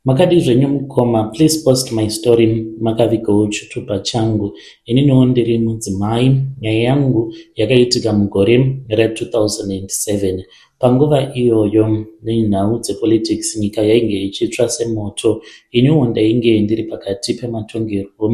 Makadi zvenyu mukoma, please post my story makavigawo chitupa changu. Ininiwo ndiri mudzimai. Nyaya yangu yakaitika mugore ra2007. Panguva iyoyo nenhau dzepolitics nyika yainge ichitsva semoto. Iniwo ndainge ndiri pakati pematongerwo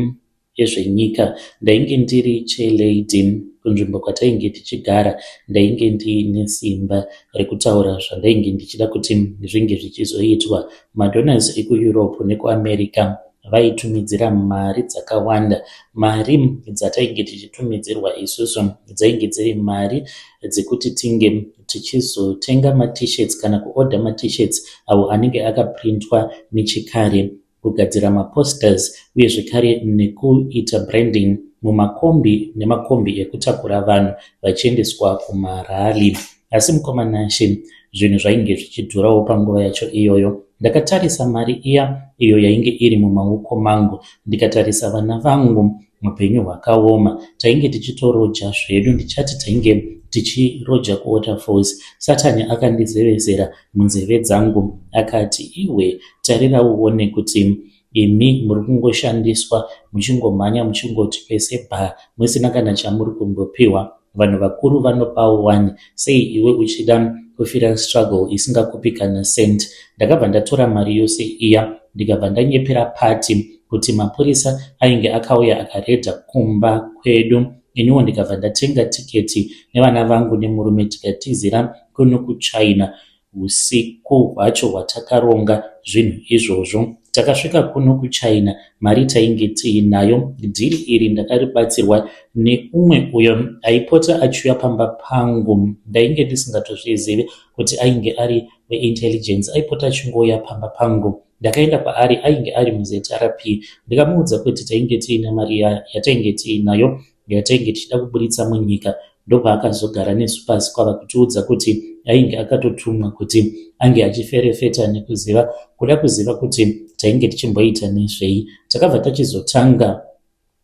ezvenyika. Ndainge ndiri chairlady kunzvimbo kwatainge tichigara. Ndainge ndiine simba rekutaura zvandainge ndichida kuti zvinge zvichizoitwa. Madonors ekuEurope nekuAmerica vaitumidzira mari dzakawanda. Mari dzatainge tichitumidzirwa isusu dzainge dziri mari dzekuti tinge tichizotenga matishirts kana kuorder matishirts avo anenge akaprintwa nechikare, kugadzira maposters uye zvekare nekuita branding mumakombi nemakombi ekutakura vanhu vachiendeswa kumarali. Asi mukomanashe zvinhu zvainge zvichidhurawo panguva yacho iyoyo. Ndakatarisa mari iyo yainge iri mumaoko mangu, ndikatarisa vana vangu mupenyu hwakaoma. Tainge tichitoroja zvedu, ndichati tainge tichiroja kuwaterfalls. Satani akandizevezera munzeve dzangu akati, iwe tarira uone kuti imi muri kungoshandiswa muchingomhanya muchingoti pese bha musina kana chamuri kumbopiwa. Vanhu vakuru vanopawo 1, sei iwe uchida kufira struggle isingakupi kana cent. Ndakabva ndatora mari yose iya ndikabva ndanyepera pati kuti mapurisa ainge akauya akaredha kumba kwedu. Iniwo ndikabva ndatenga tiketi nevana vangu nemurume tikatizira kuno kuChina. Usiku hwacho hwatakaronga zvinhu izvozvo, takasvika kuno kuChina. Mari tainge tiinayo, dhiri iri ndakaribatsirwa neumwe uyo aipota achiuya pamba pangu. Ndainge ndisingatozvizivi kuti ainge ari weintelligence. Aipota achingouya pamba pangu. Ndakaenda paari, ainge ari muZRP. Ndikamuudza kuti tainge tiina mari yatainge tiinayo yatainge tichida kuburitsa munyika. Ndobva akazogara nesu pasi kwava kutiudza kuti ainge akatotumwa kuti ange achiferefeta nekuziva kuda kuziva kuti tainge tichimboita nezvei. Takabva tachizotanga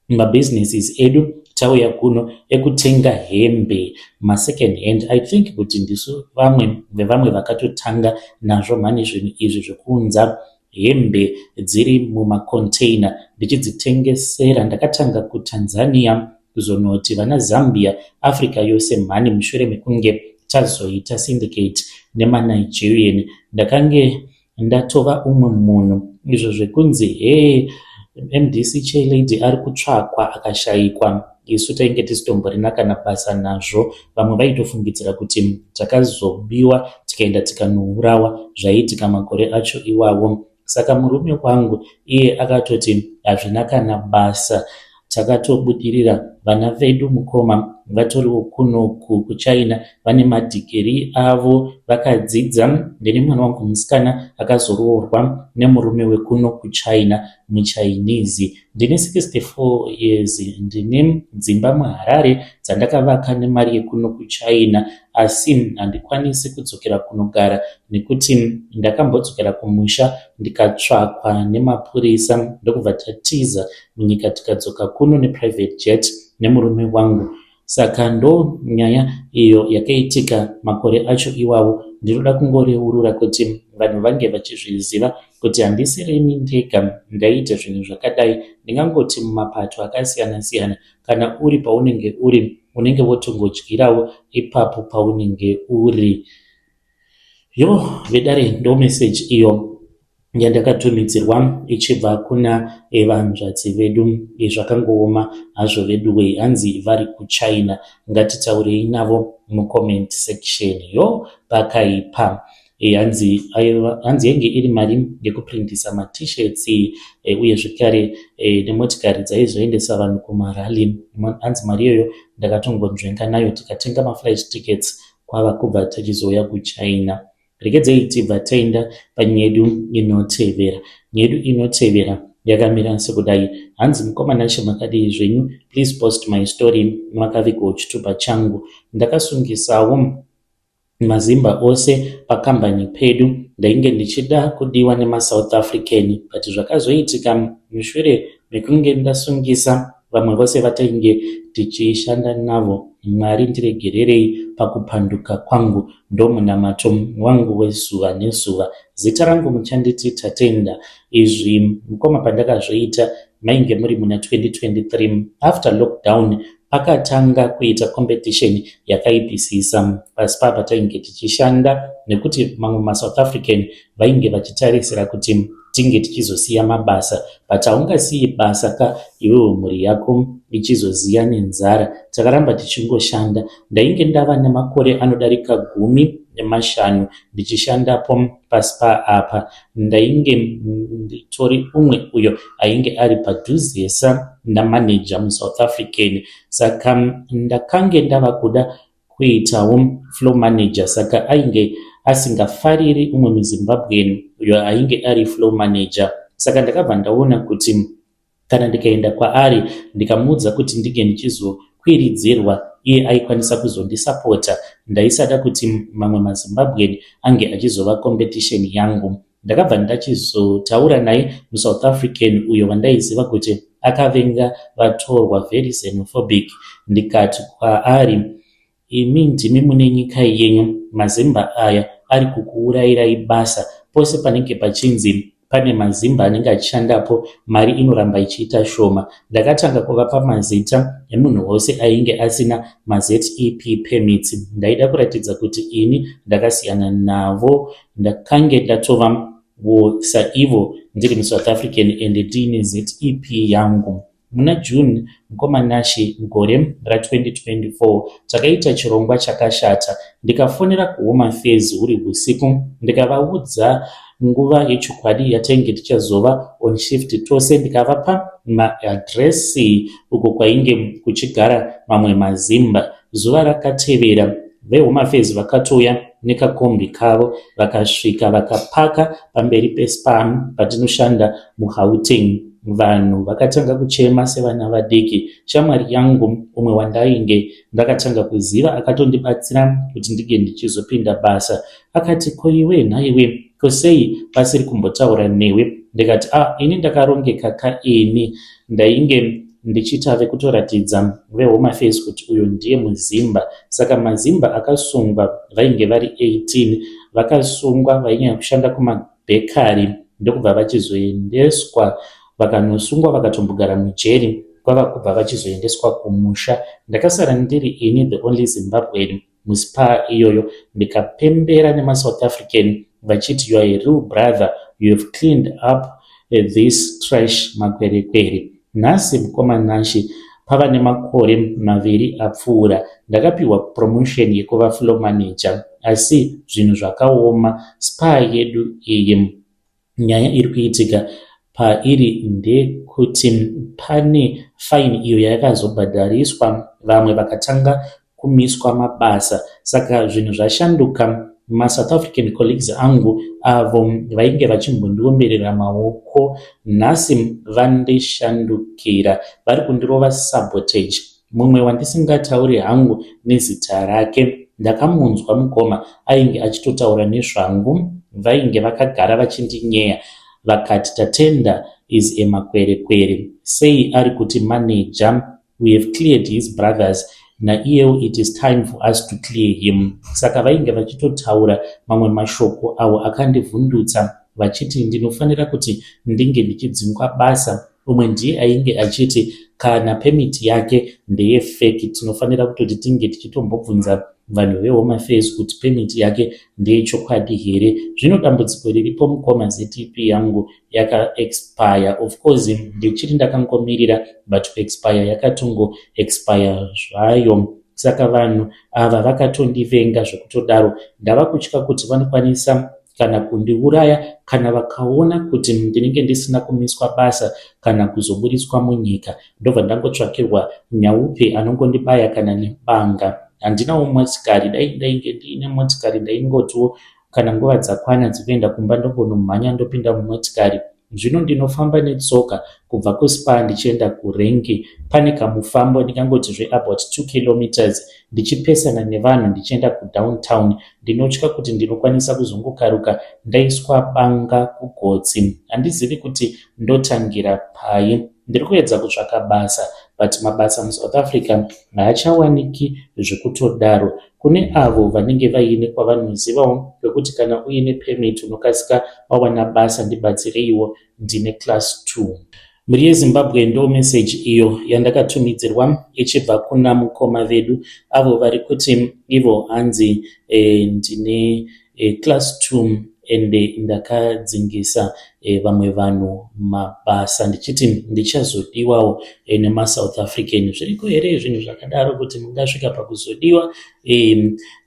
mabusinesses edu tauya kuno ekutenga hembe masecond hand. I think kuti ndisu vamwe vevamwe vakatotanga nazvo mhani zvinhu izvi zvokuunza hembe dziri mumacontainer ndichidzitengesera. Ndakatanga kuTanzania, kuzonoti vana Zambia, Africa yose mhani mushure mekunge tazoita syndicate nemaNigerian. Ndakange ndatova umwe munhu izvo zvekunzi MDC chairlady ari kutsvakwa akashayikwa. Isu tainge tisitomborina kana basa nazvo. Vamwe vaitofungidzira kuti takazobiwa tikaenda tikanourawa zvaiitika makore acho iwawo. Saka murume wangu iye akatoti hazvina kana basa. Takatobudirira. Vana vedu mukoma vatoriwo kuno kuChina vane madhigiri avo vakadzidza. Ndine mwana wangu musikana akazoroorwa nemurume wekuno kuChina muChinese. Ndine 64 years. Ndine dzimba muHarare dzandakavaka nemari yekuno kuChina, asi handikwanisi kudzokera kunogara nekuti ndakambodzokera kumusha ndikatsvakwa nemapurisa. Ndokubva tatiza munyika tikadzoka kuno neprivate jet nemurume wangu. Saka ndo nyaya iyo yakaitika makore acho iwawo. Ndinoda kungoreurura kuti vanhu vange vachizviziva kuti handisiremi ndega ndaita zvinhu zvakadai. Ndingangoti mumapato akasiyana siyana. Kana uri paunenge uri unenge wotongodyirawo ipapo paunenge uri. Vedare ndo message iyo yandakatumidzirwa ichibva kuna vanzvadzi vedu. Zvakangooma hazvo vedu wei, hanzi vari kuChina. Ngatitaurei navo mucomment section. Pakaipa. Hanzi yange iri mari yekuprintisa matishirts uye zvekare nemotikari dzaizoendesa vanhu kumarali. Hanzi mari iyoyo ndakatongonzvenga nayo tikatenga maflight tickets kwava kubva tachizouya kuChina. Regedzei tibva taenda panyaya yedu inotevera. Nyaya yedu inotevera yakamira sekudai. Hanzi mukomana chemakadii zvenyu, please post my story makavigawo chitupa changu. Ndakasungisawo mazimba ose pakambani pedu. Ndainge ndichida kudiwa nemaSouth African, but zvakazoitika mushure mekunge ndasungisa vamwe vose vatainge tichishanda navo Mwari ndiregererei pakupanduka kwangu, ndomunamato wangu wezuva nezuva. Zita rangu muchanditi Tatenda. Izvi mukoma pandakazviita mainge muri muna 2023 after lockdown. Pakatanga kuita competition yakaipisisa pasi papa tainge tichishanda, nekuti mamwe maSouth African vainge vachitarisira kuti tinge tichizosiya mabasa. But haungasiyi basa ka iwewe mhuri yako ichizoziya nenzara. Takaramba tichingoshanda. Ndainge ndava nemakore anodarika 15 ndichishandapo pasi paapa. Ndainge nditori umwe uyo ainge ari padhuzesa namanager muSouth African. Saka ndakange ndava kuda kuitawo floor manager. Saka ainge asingafariri umwe muZimbabwean uyo ainge ari floor manager. Saka ndakabva ndaona kuti kana ndikaenda kwaari ndikamuudza kuti ndige ndichizokwiridzirwa, iye aikwanisa kuzondisapota. Ndaisada kuti mamwe maZimbabwean ange achizova competition yangu. Ndakabva ndachizotaura naye muSouth African uyo wandaiziva kuti akavenga vatorwa, very xenophobic. Ndikati kwaari, imi ndimi mune nyika yenyu, mazimba aya ari kukuurayirai basa. Pose panenge pachinzi pane mazimba anenge achishandapo, mari inoramba ichiita shoma. Ndakatanga kuvapa mazita emunhu wose ainge asina maZEP permits. Ndaida kuratidza kuti ini ndakasiyana navo. Ndakange ndatova saivo ndiri muSouth African and ndine ZEP yangu. Muna June mukoma Nashi gore ra2024 takaita chirongwa chakashata. Ndikafonera kuHome Affairs huri usiku ndikavaudza nguva yechokwadi yatainge tichazova on shift tose. Ndikavapa maadresi uko kwainge kuchigara mamwe mazimba. Zuva rakatevera veHome Affairs vakatouya nekakombi kavo, vakasvika vakapaka pamberi peSpam patinoshanda muGauteng. Vanhu vakatanga kuchema sevana vadiki. Shamwari yangu umwe wandainge ndakatanga kuziva akatondibatsira kuti ndige ndichizopinda basa akati, ko iwe nhaiwe, ko sei pasiri kumbotaura newe? Ndikati ini ndakarongeka kaini. Ndainge ndichitave kutoratidza veHome Affairs kuti uyo ndiye muzimba. Saka mazimba akasungwa vainge vari 18 vakasungwa vainyanya kushanda kumabhekari, ndokubva vachizoendeswa vakanosungwa vakatombogara mujeri, kwava kubva vachizoendeswa kumusha. Ndakasara ndiri ini the only Zimbabwean muSPA iyoyo. Ndikapembera nemaSouth African vachiti, you are a real brother, you have cleaned up this trash makwerekwere. Nhasi mukoma Nashi pava nemakore 2 apfuura ndakapiwa promotion yekuva floor manager, asi zvinhu zvakaoma. SPA yedu iyi nyaya iri kuitika pairi ndekuti pane fine iyo yakazobhadhariswa, vamwe vakatanga kumiswa mabasa. Saka zvinhu zvashanduka. maSouth African colleagues angu avo vainge vachimbondiomberera maoko nhasi vandishandukira, vari kundirova sabotage. Mumwe wandisingatauri hangu nezita rake ndakamunzwa mukoma ainge achitotaura nezvangu. Vainge vakagara vachindinyeya vakati, Tatenda is a makwerekwere, sei ari kuti manager, we have cleared his brothers, naiyewo it is time for us to clear him. Saka vainge vachitotaura mamwe mashoko avo akandivhundutsa, vachiti ndinofanira kuti ndinge ndichidzingwa basa. Umwe ndiye ainge achiti kana permit yake ndeye fake, tinofanira kutoti tinge tichitombobvunza vanhu veHome Affairs kuti permit yake ndeye chokwadi here. Zvino dambudziko riripo mukoma, ZEP yangu yaka expire. Of course ndichiri ndakangomirira, but expire yakatongo expire zvayo. Saka vanhu ava vakatondivenga zvekutodaro. Ndava kutya kuti vanokwanisa kana kundiuraya kana vakaona kuti ndinenge ndisina kumiswa basa kana kuzoburiswa munyika. Ndobva ndangotsvakirwa nyaupe anongondibaya kana nebanga. Handinawo motikari. Dai ndainge ndiine motikari ndaingotiwo kana nguva dzakwana dzekuenda kumba ndobonumhanya ndopinda mumotikari. Zvino ndinofamba netsoka kubva kuSPA ndichienda kuRenki. Pane kamufambo ndingangoti about 2 kilometers ndichipesana nevanhu ndichienda kudowntown. Ndinotya kuti ndinokwanisa kuzongokaruka ndaiswa banga kugotsi. Handizivi kuti ndotangira pai. Ndiri kuedza kutsvaka basa but mabasa muSouth Africa haachawaniki zvekutodaro. Kune avo vanenge vaine kwavanozivawo kwekuti kana uine permit unokasika wawana basa ndibatsireiwo ndine class 2. Muri yeZimbabwe ndo message iyo yandakatumidzirwa ichibva kuna mukoma vedu avo vari kuti ivo hanzi ndine class 2 ende ndakadzingisa vamwe vanhu mabasa ndichiti ndichazodiwawo nemaSouth African. Zviriko here zvinhu zvakadaro kuti mungasvika pakuzodiwa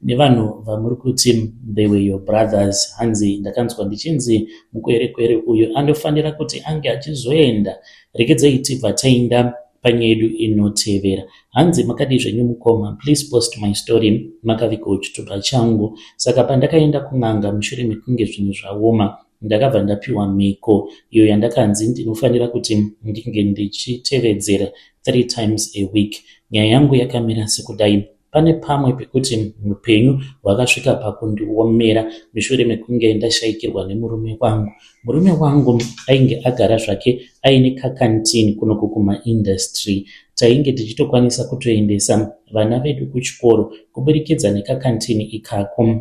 nevanhu vamuri kuti they were your brothers? Hanzi ndakanzwa ndichinzi mukwerekwere uyu anofanira kuti ange achizoenda. Regedzei tibva taenda panyaya yedu inotevera. Hanzi makadi zvenyu mukoma, please post my story Makaviko chitupa changu. Saka pandakaenda kun'anga mushure mekunge zvinhu zvaoma ndakabva ndapiwa miko iyo yandakanzi ndinofanira kuti ndinge ndichitevedzera 3 times a week. Nyaya yangu yakamira sekudai. Pane pamwe pekuti mupenyu wakasvika pakundiomera mushure mekunge ndashayikirwa nemurume wangu. Murume wangu ainge agara zvake aine kakantini kunoko kumaindustry. Tainge tichitokwanisa kutoendesa vana vedu kuchikoro kuburikidza nekakantini ikako.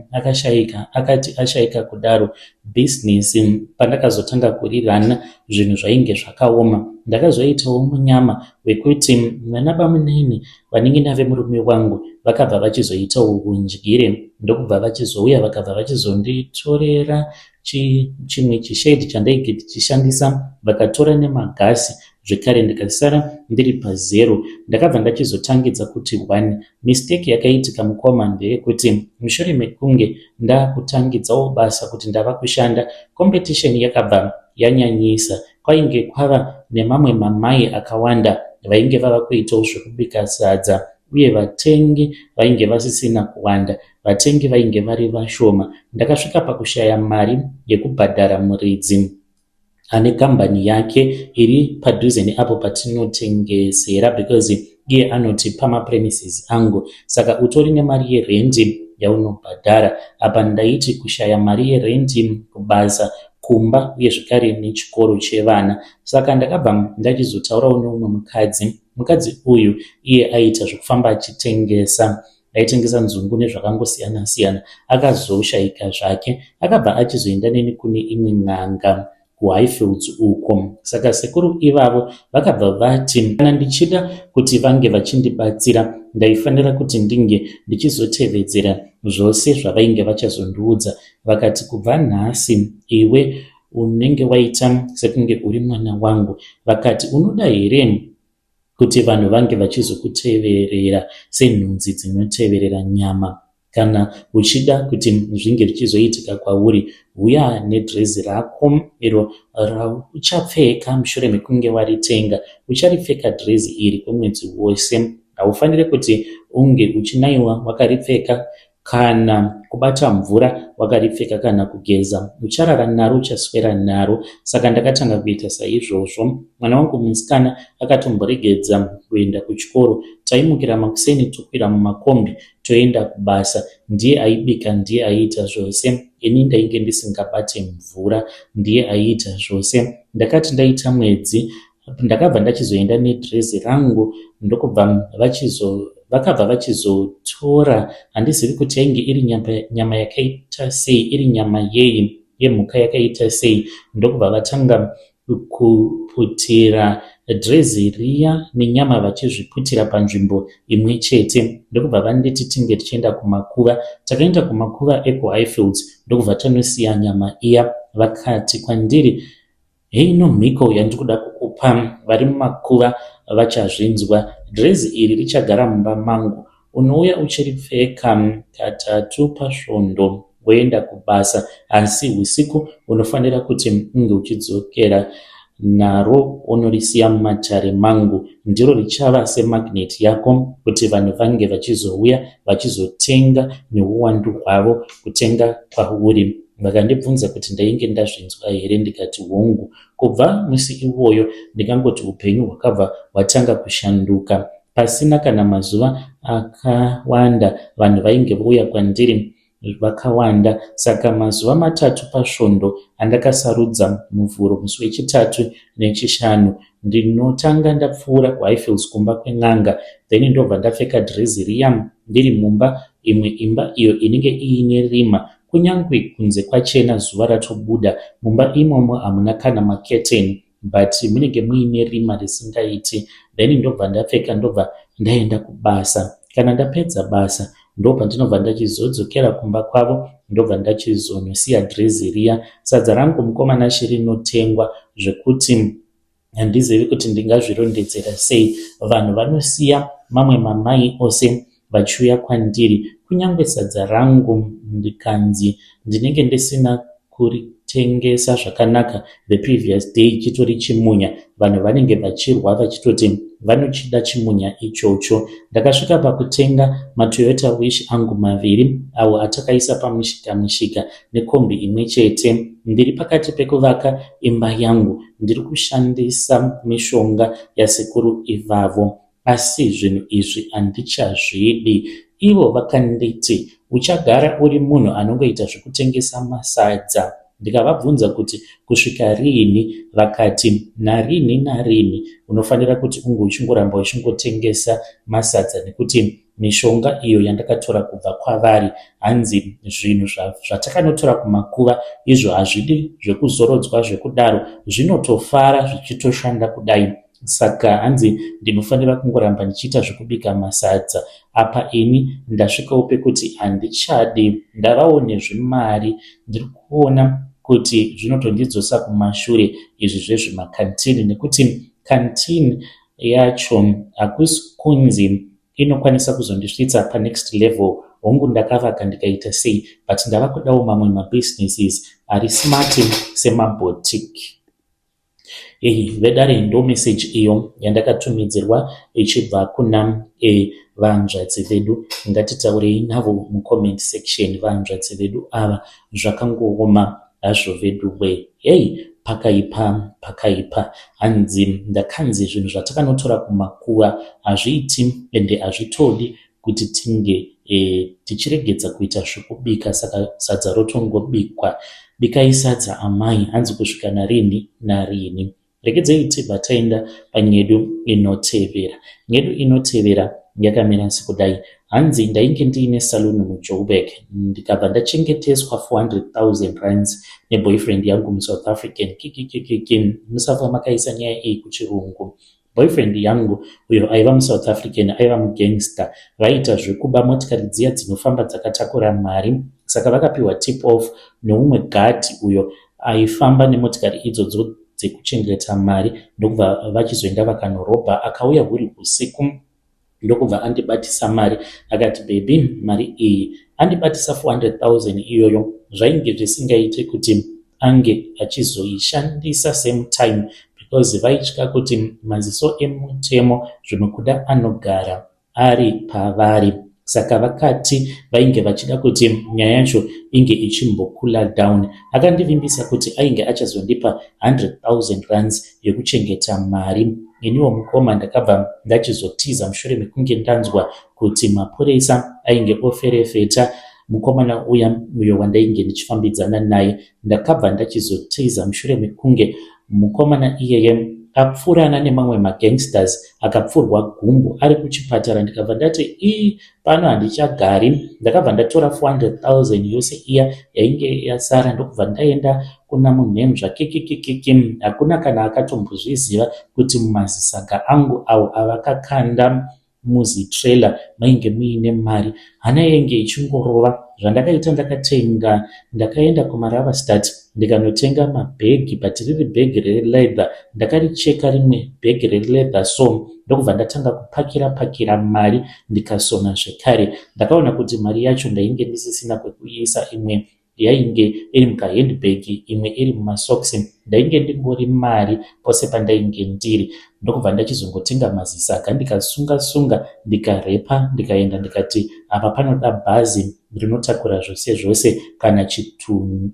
Akati ashayika kudaro business pandakazotanga kurirana zvinhu zvainge zvakaoma. Ndakazoitawo munyama wekuti vana bamunini vanenge nave murume wangu vakabva vachizoitawo undyire, ndokubva vachizouya vakabva vachizonditorera chimwe chishedi chandainge ndichishandisa vakatora nemagasi zvekare ndikasara ndiri pazero. Ndakabva ndachizotangidza kuti 1 mistake yakaitika mukoma ndeyekuti mushure mekunge ndakutangidzawo basa kuti ndava kushanda, competition yakabva yanyanyisa. Kwainge kwava nemamwe mamai akawanda vainge vava kuitawo zvekubika sadza uye vatengi vainge vasisina kuwanda, vatengi vainge vari vashoma. Ndakasvika pakushaya mari yekubhadhara muridzi ane kambani yake iri padhuze neapo patinotengesera because iye anoti pamapremises angu. Saka utori nemari yerendi yaunobhadhara. Apa ndaiti kushaya mari yerendi kubasa kumba uye zvekare nechikoro chevana. Saka ndakabva ndachizotaurawo neumwe mukadzi uyu iye aita zvekufamba aitengesa nzungu nezvakangosiyana siyana. Akazoshayika zvake akabva achizoenda neni kune imwe n'anga kuHighfields uko. Saka sekuru ivavo vakabva vati kana ndichida kuti vange vachindibatsira ndaifanira kuti ndinge ndichizotevedzera zvose zvavainge vachazondiudza. Vakati kubva nhasi iwe unenge waita sekunge uri mwana wangu. Vakati unoda here kuti vanhu vange vachizokuteverera senhunzi dzinoteverera nyama? Kana uchida kuti zvinge zvichizoitika kwauri, uya nedrezi rako iro uchapfeka mushure mekunge waritenga. Ucharipfeka drezi iri kwemwedzi wose. Haufaniri kuti unge uchinaiwa wakaripfeka kana kubata mvura wakaripfeka kana kugeza. Ucharara naro, uchaswera naro. Saka ndakatanga kuita saizvozvo. Mwana wangu musikana akatomboregedza kuenda kuchikoro. Taimukira makuseni tokwira mumakombi toenda kubasa. Ndiye aibika, ndiye aiita zvose. Ini ndainge ndisingabate mvura, ndiye aiita zvose. Ndakati ndaita mwedzi ndakabva ndachizoenda nedrezi rangu, ndokubva vakabva vachizotora, handizivi kuti yainge iri nyama yakaita sei, iri nyama yei yemhuka yakaita sei. Ndokubva vatanga kuputira drezi riya nenyama vachizviputira panzvimbo imwe chete. Ndokubva vanditi tinge tichienda kumakuva. Takaenda kumakuva ekuHighfields ndokubva tanosiya nyama iya. Vakati kwandiri, hei nomhiko yandikuda kukupa, vari mumakuva vachazvinzwa. Drezi iri richagara mumba mangu. Unouya uchiripfeka katatu pasvondo woenda kubasa, asi usiku unofanira kuti unge uchidzokera naro unorisiya mumatare mangu. Ndiro richava semagneti yako kuti vanhu vange vachizouya vachizotenga neuwandu hwavo kutenga kwauri. Vakandibvunza kuti ndainge ndazvinzwa here, ndikati hongu. Kubva musi iwoyo ndikangoti upenyu hwakabva hwatanga kushanduka. Pasina kana mazuva akawanda vanhu vainge vouya kwandiri vakawanda. Saka mazuva matatu pasvondo andakasarudza muvhuro musi wechitatu nechishanu, ndinotanga ndapfuura kuHighfields kumba kwen'anga, then ndobva ndapfeka dhirezi riya ndiri mumba, imwe imba iyo inenge iine rima, kunyange kunze kwachena zuva ratobuda. Mumba imomo hamuna kana maketeni, but munenge muine rima risingaiti. Then ndobva ndapfeka ndobva ndaenda kubasa. Kana ndapedza basa ndobva ndinobva ndachizodzokera kumba kwavo, ndobva ndachizonosiya dhirezi riya. Sadza rangu mukomana chirinotengwa zvekuti handizivi kuti ndingazvirondedzera sei. Vanhu vanosiya mamwe mamai ose vachiuya kwandiri, kunyange sadza rangu ndikanzi ndinenge ndisina kuritengesa zvakanaka the previous day chitori chimunya, vanhu vanenge vachirwa vachitoti vanochida chimunya ichocho. Ndakasvika pakutenga maToyota Wish angu maviri, awo atakaisa pamushika nekombi imwe chete. Ndiri pakati pekuvaka imba yangu, ndiri kushandisa mishonga yasekuru ivavo, asi zvinhu izvi handichazvidi. Ivo vakanditi, uchagara uri munhu anongoita zvekutengesa masadza. Ndikavabvunza kuti kusvika rini, vakati narini narini unofanira kuti unge uchingoramba uchingotengesa masadza, nekuti mishonga iyo yandakatora kubva kwavari, hanzi zvinhu zvatakanotora kumakuva izvo hazvidi zvekuzorodzwa zvekudaro, zvinotofara zvichitoshanda kudai. Saka hanzi ndinofanira kungoramba ndichiita zvekubika masadza. Apa ini ndasvikawo pekuti handichadi, ndavawo nezvimari, ndiri kuona kuti zvinotondidzosa kumashure izvi zvezvimakantini, nekuti kantini yacho hakusi kunzi inokwanisa kuzondisvitsa panext level hongu ndakavaka ndikaita sei, but ndava kudawo mamwe mabusinesses ari smart semaboutique. Vedare ndo message iyo yandakatumidzirwa ichibva kuna vanzvadzi vedu. Ngatitaurei navo mucomment section vanzvadzi vedu ava, zvakangooma hazvo vedu we. Pakaipa hanzi ndakanzi zvinhu zvatakanotora kumakuva hazviiti ende hazvitodi kuti tinge tichiregedza kuita zvekubika. Saka sadza rotongobikwa. Bikai sadza amai, hanzi kusvika narini narini. Regedzei tibva taenda panyedu inotevera. Nyedu inotevera yakamira sekudai. Hanzi ndainge ndiine saluni muJoburg, ndikabva ndachengeteswa 400,000 rands neboyfriend yangu muSouth African. Musafa makaisa nyaya iyi kuchirungu. Boyfriend yangu uyo aiva muSouth African, aiva mugangster, vaita zvekuba motikari dziya dzinofamba dzakatakura mari. Saka vakapiwa tip off neumwe gadi uyo aifamba nemotikari idzodzo dzekuchengeta mari, ndokubva vachizoenda vakanorobha. Akauya huri usiku, ndokubva andibatisa mari, akati baby, mari iyi andibatisa 400,000 iyoyo. Zvainge zvisingaite kuti ange achizoishandisa same time, because vaitya kuti maziso emutemo zvinokuda anogara ari pavari. Saka vakati vainge vachida kuti nyaya yacho inge ichimbokula down. Akandivimbisa kuti ainge achazondipa 100,000 rands yekuchengeta mari. Iniwo mukoma ndakabva ndachizotiza mushure mekunge ndanzwa kuti mapurisa ainge oferefeta mukomana uyo wandainge ndichifambidzana naye. Ndakabva ndachizotiza mushure mekunge mukomana iyeye apfurana nemamwe magangsters, akapfurwa gumbo ari kuchipatara. Ndikabva ndati pano handichagari. Ndakabva ndatora 400,000 yose iya yainge yasara, ndokubva ndaenda kuna munhemzva hakuna kana akatombozviziva kuti mumazisaga angu awo avakakanda muzitrailer mainge muine mari. Hana yainge ichingorova. Zvandakaita ndakaenda kuMaravastad ndikanotenga mabhegi, but riri bhegi releather. Ndakaricheka rimwe bhegi releather so ndokubva ndatanga kupakira mari ndikasona zvekare. Ndakaona kuti mari yacho ndainge ndisisina kwekuiisa, imwe yainge iri mukahandbag, imwe iri mumasoksi. Ndainge ndingori mari pose pandainge ndiri. Ndokubva ndachizongotenga mazisaga ndikasunga ndikarepa, ndikaenda ndikati apa panoda bhazi rinotakura zvose zvose, kana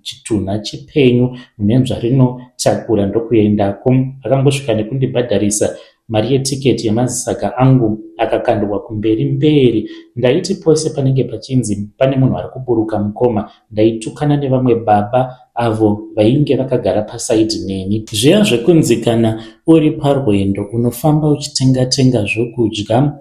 chitunha chipenyu munenzva rinotakura ndokuendako. Akangosvika nekundibhadharisa mari yetiketi yemazisaga angu akakandwa kumberi mberi. Ndaiti pose panenge pachinzi pane munhu ari kuburuka mukoma, ndaitukana nevamwe baba avo vainge vakagara pasaidi neni. Zviya zvekunzi kana uri parwendo unofamba uchitenga-tenga zvokudya,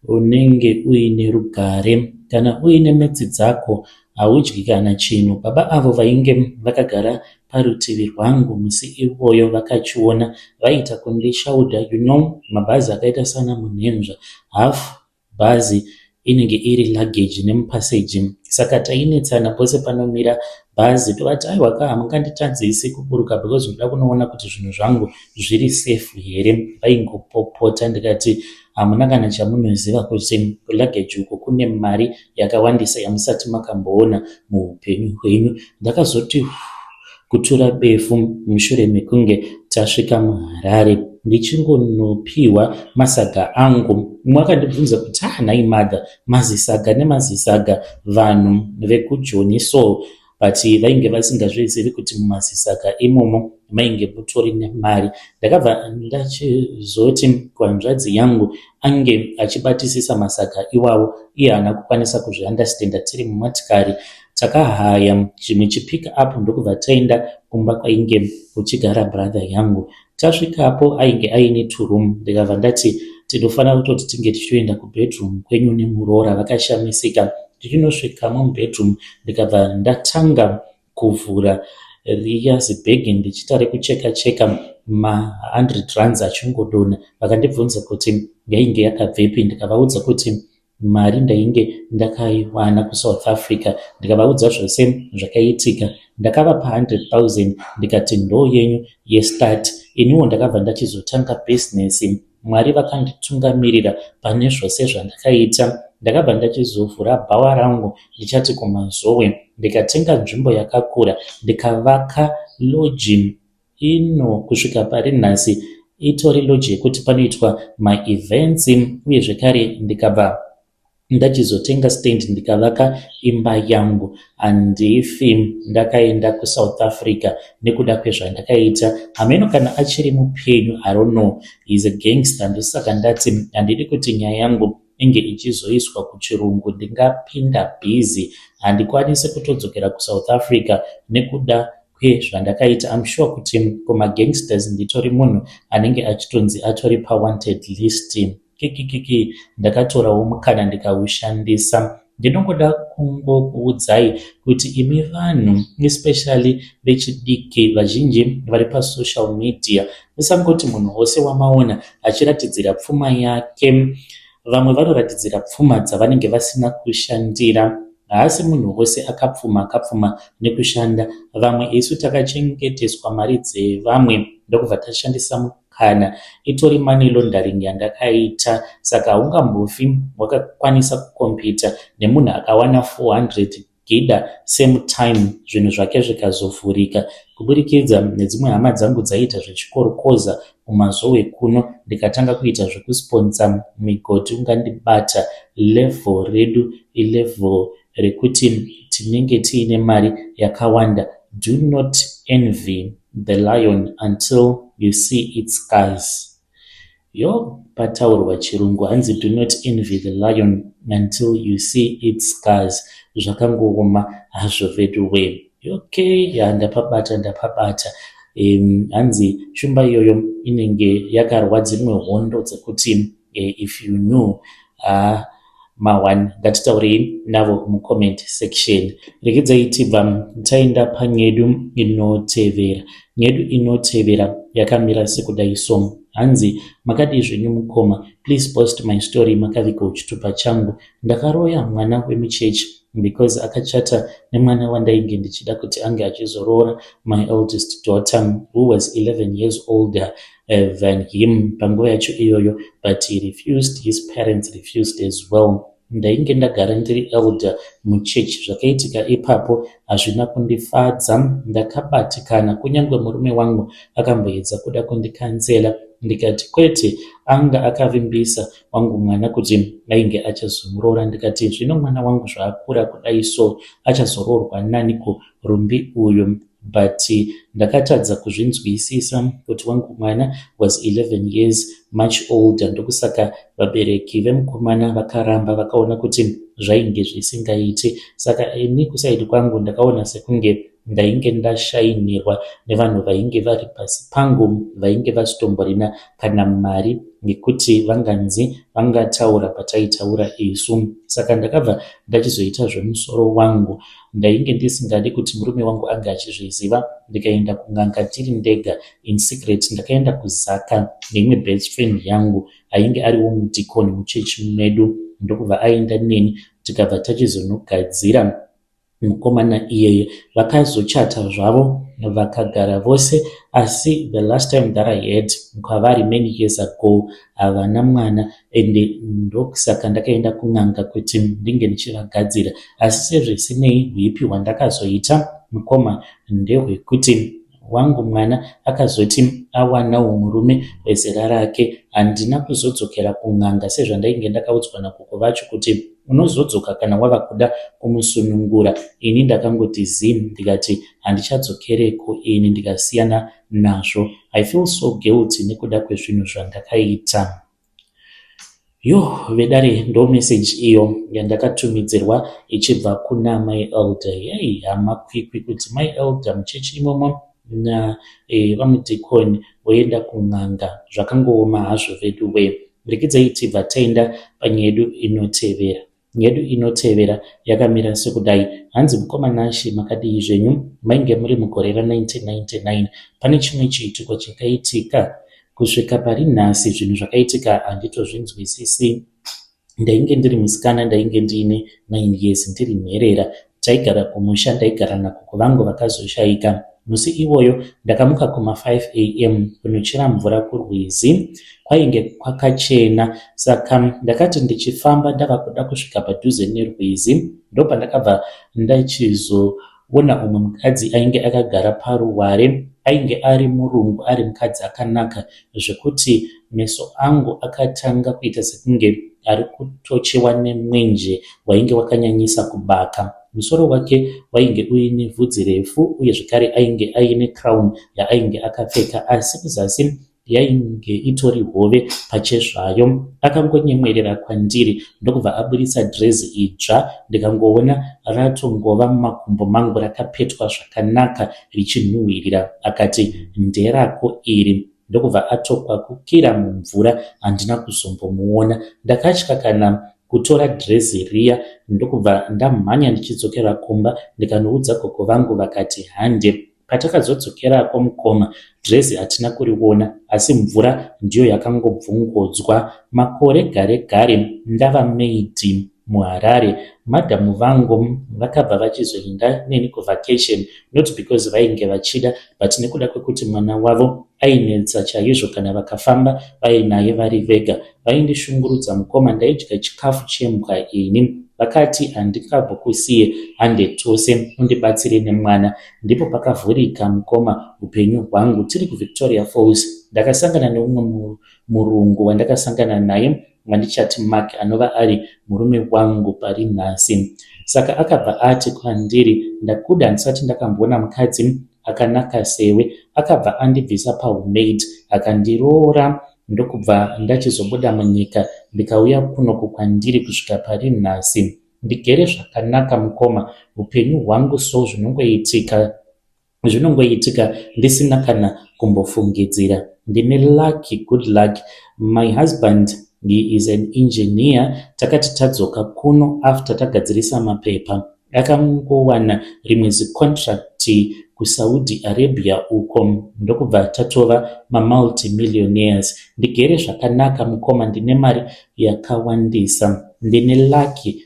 unenge uine rugare, kana uine metsi dzako haudyi kana chinhu. Baba avo vainge vakagara parutivi rwangu musi ivoyo vakachiona vaita kundishauda, mabhazi akaita sana munhenzva, hafu bhazi inenge iri luggage nemupaseji, saka tainetsana pose panomira bhazi tovati aiwa ka hamunganditadzisi kuburuka because ndoda kunoona kuti zvinhu zvangu zviri safe here. Vaingopopota, ndikati hamuna kana chamunoziva kuti luggage uko kune mari yakawandisa yamusati makamboona muupenyu hwenyu. Ndakazoti kutura befu mushure mekunge tasvika muHarare ndichingonopiwa masaga angu. Mumwe akandibvunza kuti nai madha, mazisaga nemazisaga vanhu vekujoni so, but vainge vasingazvizivi kuti mumazisaga imomo mainge mutori nemari. Ndakabva ndachizoti kwanzvadzi yangu ange achibatisisa masaga iwawo, iye haana kukwanisa kuzviandastenda. Tiri mumotikari takahaya chimwe chipick up ndokubva taenda kumba kwainge kuchigara brother yangu. Tasvikapo ainge aine turoom, ndikabva ndati tinofanira kutoti tinge tichienda kubedroom kwenyu nemuroora. Vakashamisika. Tichinosvikamo mubedroom ndikabva ndatanga kuvhura riya zibhegi ndichitare kucheka-cheka ma100 achingodonha. Vakandibvunza kuti yainge yakabvepi, ndikavaudza kuti mari ndainge ndakaiwana kuSouth Africa. Ndikavaudza zvose zvakaitika. Ndakavapa 100,000 ndikati ndo yenyu yestart. Iniwo ndakabva ndachizotanga business. Mwari vakanditungamirira pane zvose zvandakaita. Ndakabva ndachizovhura bhawa rangu ndichati kumazowe, ndikatenga nzvimbo yakakura, ndikavaka loji ino kusvika pari nhasi itori loji yekuti panoitwa maevents, uye zvekare ndikabva ndachizotenga stand ndikavaka imba yangu. Handifi ndakaenda kuSouth Africa nekuda kwezvandakaita. Hameno kana achiri mupenyu, I don't know, he's a gangster. Ndosaka ndati handidi kuti nyaya yangu inge ichizoiswa kuchirungu, ndingapinda busy. Handikwanisi kutodzokera kuSouth Africa nekuda kwezvandakaita. I'm sure kuti kumagangsters nditori munhu anenge achitonzi atori pawanted list. Kikikiki, ndakatorawo mukana ndikaushandisa. Ndinongoda kungokuudzai kuti imi vanhu, especially vechidiki vazhinji vari pasocial media, musangoti munhu wose wamaona achiratidzira pfuma yake. Vamwe vanoratidzira pfuma dzavanenge vasina kushandira. Haasi munhu wose akapfuma nekushanda. Vamwe isu takachengeteswa mari dzevamwe ndokubva tashandisa mukana. Itori money laundering yandakaita. Saka haungambofi wakakwanisa kukompita nemunhu akawana 400 gida same time zvinhu zvake zvikazovhurika. Kuburikidza nedzimwe hama dzangu dzaita zvichikorokoza kumazowe kuno, ndikatanga kuita zvekusponsor migodi ungandibata. Level redu ilevel rekuti tinenge tiine mari yakawanda. Do not envy the lion until you see its scars. Pataurwa chirungu hanzi do not envy the lion until you see its scars. Zvakangooma hazvo veduwe. Ndapabata. Hanzi shumba iyoyo inenge yakarwa dzimwe hondo dzekuti if you knew. Mawan, ngatitaurei navo mucomment section. Regidzai tibva taenda panyedu inotevera. Nyedu inotevera yakamira sekudai so. Hanzi makadi zvenyu mukoma, please post my story Makavika uchitupa changu. Ndakaroya mwana wemuchechi because akachata nemwana wandainge ndichida kuti ange achizorora, my eldest daughter who was 11 years older than him panguva yacho iyoyo, but he refused. His parents refused as well. Ndainge ndagara ndiri elder muchechi. Zvakaitika ipapo hazvina kundifadza. Ndakabatikana, kunyange murume wangu akamboedza kuda kundikanzela. Ndikati kwete, anga akavimbisa wangu mwana kuti ainge achazomurora. Ndikati zvino mwana wangu zvaakura kudai so achazororwa naniko rumbi uyu. but ndakatadza kuzvinzwisisa kuti wangu mwana was 11 years much older. Ndokusaka vabereki vemukomana vakaramba vakaona kuti zvainge zvisingaiti. Saka ini kusaidi kwangu ndakaona sekunge ndainge ndashainirwa nevanhu vainge vari pasi pangu, vainge vasitomborina kana mari nekuti vanganzi vangataura pataitaura isu. Saka ndakabva ndachizoita zvemusoro wangu. Ndainge ndisingadi kuti murume wangu anga achizviziva. Ndikaenda kun'anga tiri ndega in secret. Ndakaenda kuzaka neimwe best friend yangu ainge ariwo mudhikoni muchechi medu. Ndokubva aenda neni tikabva tachizonogadzira mukomana iyeye. Vakazochata zvavo vakagara vose, asi the last time that I heard kwavari many years ago havana mwana, ende ndokusaka ndakaenda kun'anga kuti ndinge ndichivagadzira. Asi sezvisinei huipi hwandakazoita mukoma ndehwekuti wangu mwana akazoti awanawo murume wezera rake. Handina kuzodzokera kun'anga sezvandainge ndakaudzwa nakuko vacho kuti unozodzoka kana wava kuda kumusunungura. Ini ndakangoti zii ndikati handichadzokereko ini, ndikasiyana nazvo. I feel so guilty nekuda kwezvinhu zvandakaita. Vedare ndo message iyo yandakatumidzirwa ichibva kuna my elder. Hama kwikwi kuti my elder muchechi imomo na vamudhikoni voenda kun'anga zvakangooma hazvo vedu we. Rekidzai tibva taenda panyedu inotevera. Nyedu inotevera yakamira sekudai. Hanzi mukomana Ashe makadii zvenyu? Mainge muri mugore ra1999. Pane chimwe chiitiko chakaitika kusvika pari nhasi zvinhu zvakaitika handitozvinzwisisi. Ndainge ndiri musikana, ndainge ndiine 9 years, ndiri nherera. Taigara kumusha, ndaigara nakuko vangu vakazoshaika. Musi iwoyo ndakamuka kuma 5 am kunochera mvura kurwizi. Kwainge kwakachena, saka ndakati ndichifamba ndava kuda kusvika padhuze nerwizi, ndopa ndakabva ndachizoona umwe mukadzi ainge akagara paruware. Ainge ari murungu, ari mukadzi akanaka zvekuti meso angu akatanga kuita sekunge ari kutochewa nemwenje wainge wakanyanyisa kubaka. Musoro wake wainge uine vhudzi refu, uye zvekare ainge aine crown yaainge akapfeka, asi kuzasi yainge itori hove pachezvayo. Akangonyemwerera kwandiri ndokubva aburitsa drezi idzva. Ndikangoona ratongova mumakumbo mangu, rakapetwa zvakanaka richinhuhwirira. Akati nderako iri. Ndokubva atokwakukira mumvura, handina kuzombomuona. Ndakatya kana kutora drezi riya. Ndokubva ndamhanya ndichidzokera kumba, ndikanoudza gogo vangu vakati hande. Patakazodzokerako mukoma, drezi hatina kuriona, asi mvura ndiyo yakangobvungodzwa. Makore gare gare ndava maid muHarare. Madhamu vangu vakabva vachizoenda neni kuvacation, not because vainge vachida, but nekuda kwekuti mwana wavo ainetsa chaizvo kana vakafamba vainaye vari vega. Vaindishungurudza mukoma, ndaidya chikafu chembwa ini. Vakati handingambokusiye hande tose undibatsire nemwana. Ndipo pakavhurika mukoma upenyu hwangu. Tiri kuVictoria Falls ndakasangana neumwe murungu wandakasangana naye wandichati Mark, anova ari murume wangu pari nhasi. Saka akabva ati kwandiri, ndakuda ndisati ndakamboona mukadzi akanaka sewe. Akabva andibvisa pahumaid akandiroora. Ndokubva ndachizobuda munyika ndikauya kunoku kwandiri kusvika pari nhasi. Ndigere zvakanaka mukoma. Upenyu hwangu so zvinongoitika ndisina kana kumbofungidzira. Ndine lucky, good luck. My husband, he is an engineer. Takati tadzoka kuno after tagadzirisa mapepa, akangowana rimwe zicontract kuSaudi Arabia uko. Ndokubva tatova mamultimillionaires. Ndigere zvakanaka mukoma, ndine mari yakawandisa. Ndine lucky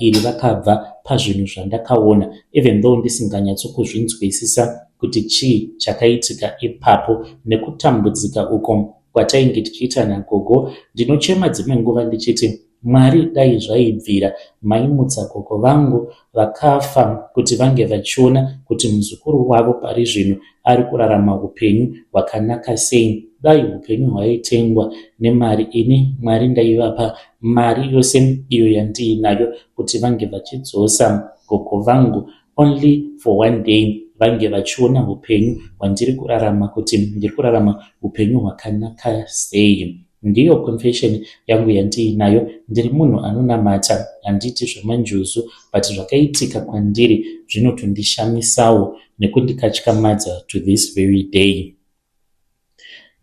iri vakabva pazvinhu zvandakaona, even though ndisinganyatsokuzvinzwisisa kuti chii chakaitika ipapo nekutambudzika uko kwatainge tichiita nagogo. Ndinochema dzimwe nguva ndichiti Mwari dai zvaibvira maimutsa gogo vangu vakafa kuti vange vachiona kuti muzukuru wavo pari zvino ari kurarama upenyu hwakanaka sei. Dai upenyu hwaitengwa nemari, ini Mwari ndaivapa mari yose iyo yandiinayo kuti vange vachidzosa gogo vangu only for one day vange vachiona upenyu hwandiri kurarama kuti ndiri kurarama upenyu hwakanaka sei. Ndiyo confession yangu yandiinayo. Ndiri munhu anonamata, handiti zvemanjuzu, but zvakaitika kwandiri zvinotondishamisawo nekundikatyamadza to this very day.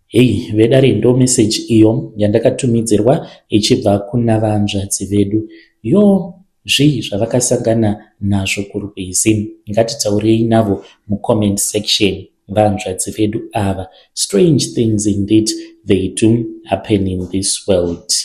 Hei vedare, ndo message iyo yandakatumidzirwa ichibva kuna vanzvadzi vedu. Zvii zvavakasangana nazvo kurwizi, ngatitaurei navo mucomment section. Vanzvadzi vedu ava, strange things indeed they do happen in this world.